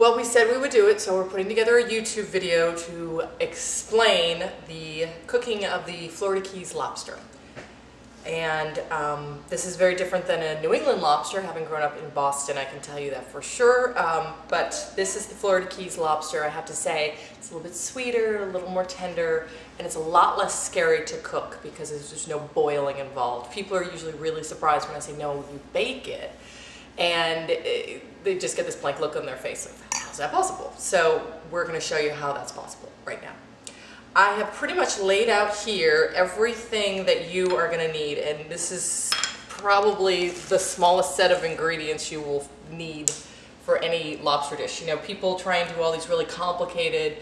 Well, we said we would do it, so we're putting together a YouTube video to explain the cooking of the Florida Keys lobster. And this is very different than a New England lobster. Having grown up in Boston, I can tell you that for sure. But this is the Florida Keys lobster. I have to say, it's a little bit sweeter, a little more tender, and it's a lot less scary to cook because there's no boiling involved. People are usually really surprised when I say, no, you bake it. And they just get this blank look on their face of, how's that possible? So we're going to show you how that's possible right now. I have pretty much laid out here everything that you are going to need, and this is probably the smallest set of ingredients you will need for any lobster dish. You know, people try and do all these really complicated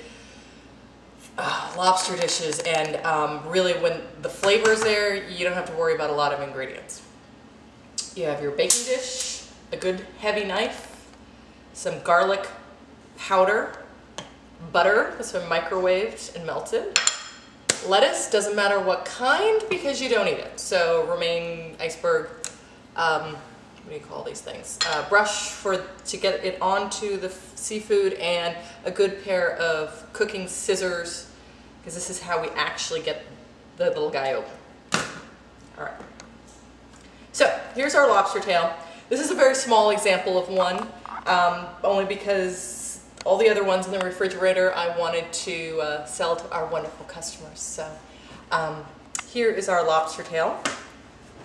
lobster dishes, and really when the flavor is there, you don't have to worry about a lot of ingredients. You have your baking dish, a good heavy knife, some garlic powder, butter that's been microwaved and melted, lettuce, doesn't matter what kind because you don't eat it, so romaine, iceberg, what do you call these things, brush to get it onto the seafood, and a good pair of cooking scissors because this is how we actually get the little guy open. Alright, so here's our lobster tail. This is a very small example of one, only because all the other ones in the refrigerator I wanted to sell to our wonderful customers. So here is our lobster tail.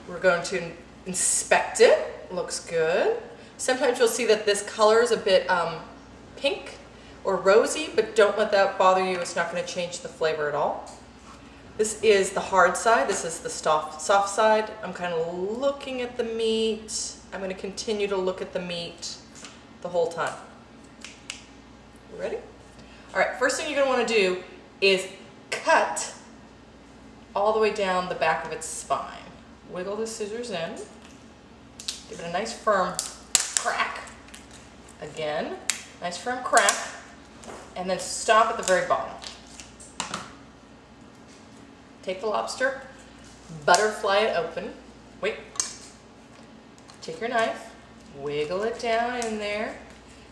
We're going to inspect it. Looks good. Sometimes you'll see that this color is a bit pink or rosy, but don't let that bother you. It's not going to change the flavor at all. This is the hard side. This is the soft side. I'm kind of looking at the meat. I'm going to continue to look at the meat the whole time. You ready? All right, first thing you're going to want to do is cut all the way down the back of its spine. Wiggle the scissors in. Give it a nice firm crack. Again, nice firm crack. And then stop at the very bottom. Take the lobster, butterfly it open. Wait. Take your knife, wiggle it down in there,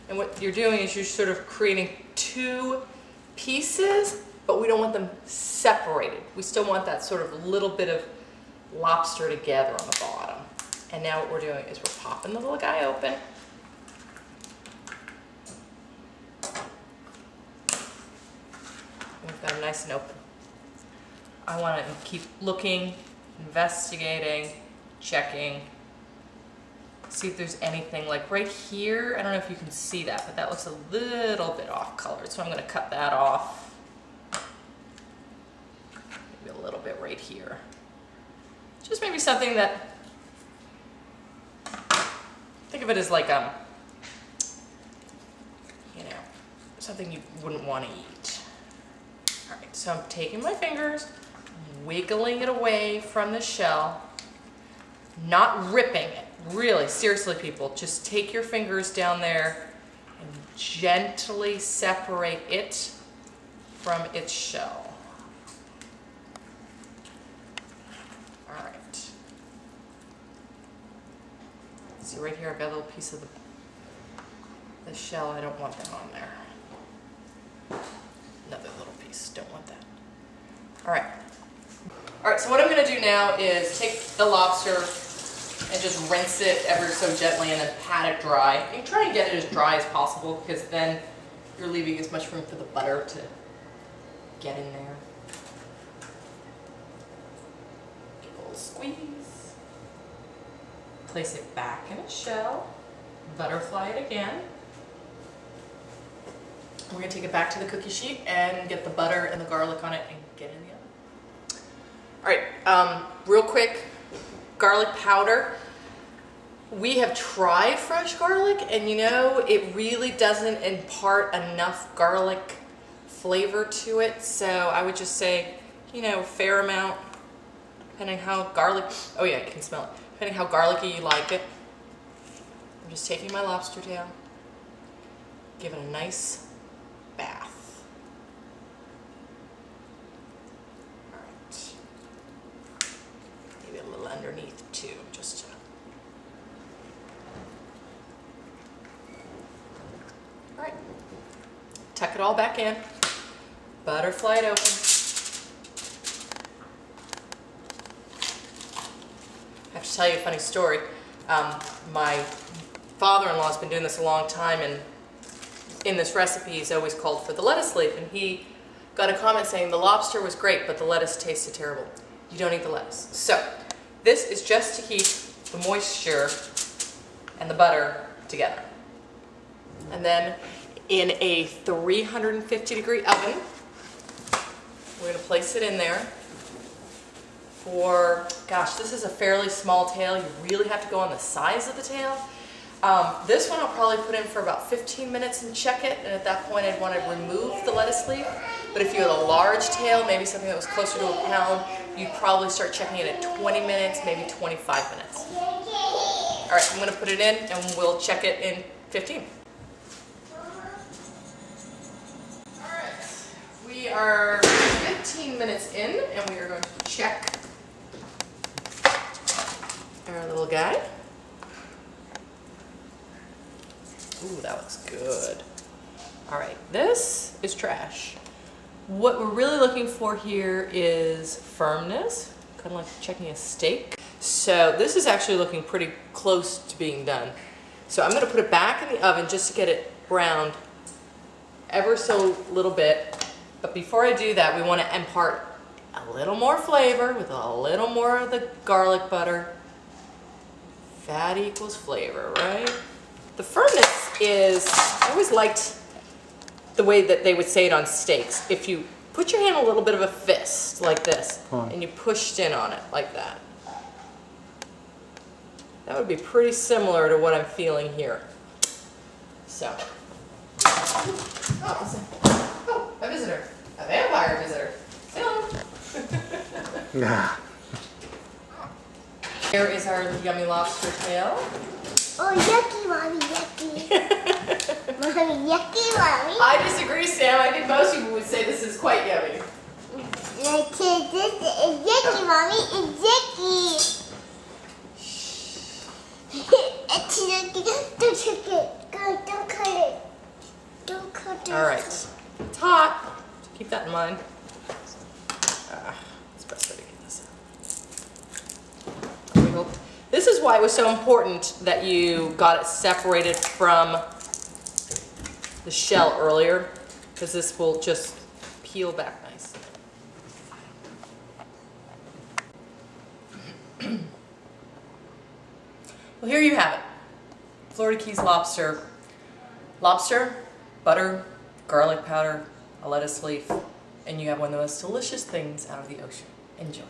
and what you're doing is you're sort of creating two pieces, but we don't want them separated. We still want that sort of little bit of lobster together on the bottom. And now what we're doing is we're popping the little guy open. We've got him nice and open. I want to keep looking, investigating, checking. See if there's anything like right here. I don't know if you can see that, but that looks a little bit off colored, so I'm going to cut that off. Maybe a little bit right here. Just maybe something that, think of it as like you know, something you wouldn't want to eat. All right, so I'm taking my fingers, wiggling it away from the shell, not ripping it. Really, seriously people, just take your fingers down there and gently separate it from its shell. All right. See right here, I've got a little piece of the shell. I don't want that on there. Another little piece, don't want that. All right. All right, so what I'm going to do now is take the lobster and just rinse it ever so gently and then pat it dry. You can try and get it as dry as possible because then you're leaving as much room for the butter to get in there. Give a little squeeze. Place it back in its shell. Butterfly it again. We're going to take it back to the cookie sheet and get the butter and the garlic on it and get it in the oven. All right, real quick, garlic powder. We have tried fresh garlic, and you know, it really doesn't impart enough garlic flavor to it, so I would just say, you know, a fair amount, depending how garlic, oh yeah, I can smell it, depending how garlicky you like it. I'm just taking my lobster tail, give it a nice bath. All right. Maybe a little underneath too, just to. All right, pack it all back in. Butterfly it open. I have to tell you a funny story. My father-in-law has been doing this a long time, and in this recipe he's always called for the lettuce leaf, and he got a comment saying the lobster was great but the lettuce tasted terrible. You don't eat the lettuce. So this is just to keep the moisture and the butter together. And then in a 350-degree oven, we're going to place it in there for, gosh, this is a fairly small tail. You really have to go on the size of the tail. This one I'll probably put in for about 15 minutes and check it, and at that point I'd want to remove the lettuce leaf. But if you had a large tail, maybe something that was closer to a pound, you'd probably start checking it at 20 minutes, maybe 25 minutes. All right, I'm going to put it in and we'll check it in 15. All right, we are 15 minutes in and we are going to check our little guy. Ooh, that looks good. All right, this is trash. What we're really looking for here is firmness, kind of like checking a steak. So this is actually looking pretty close to being done. So I'm going to put it back in the oven just to get it browned ever so little bit. But before I do that, we want to impart a little more flavor with a little more of the garlic butter. Fat equals flavor, right? The firmness is, I always liked the way that they would say it on steaks. If you put your hand in a little bit of a fist like this and you pushed in on it like that, that would be pretty similar to what I'm feeling here. So, oh, a visitor, a vampire visitor. Hello. Here is our yummy lobster tail. Oh, yucky, Mommy, yucky. Mommy, yucky, Mommy. I disagree, Sam. I think most people would say this is quite yummy. This is yucky, Mommy. It's yucky. It's yucky. Don't check it. Don't cut it. Don't cut it. All right. It's hot. So keep that in mind. It's the best way to get this out. We hope. This is why it was so important that you got it separated from the shell earlier, because this will just peel back nice. Well, here you have it. Florida Keys lobster. Lobster, butter, garlic powder, a lettuce leaf, and you have one of the most delicious things out of the ocean. Enjoy.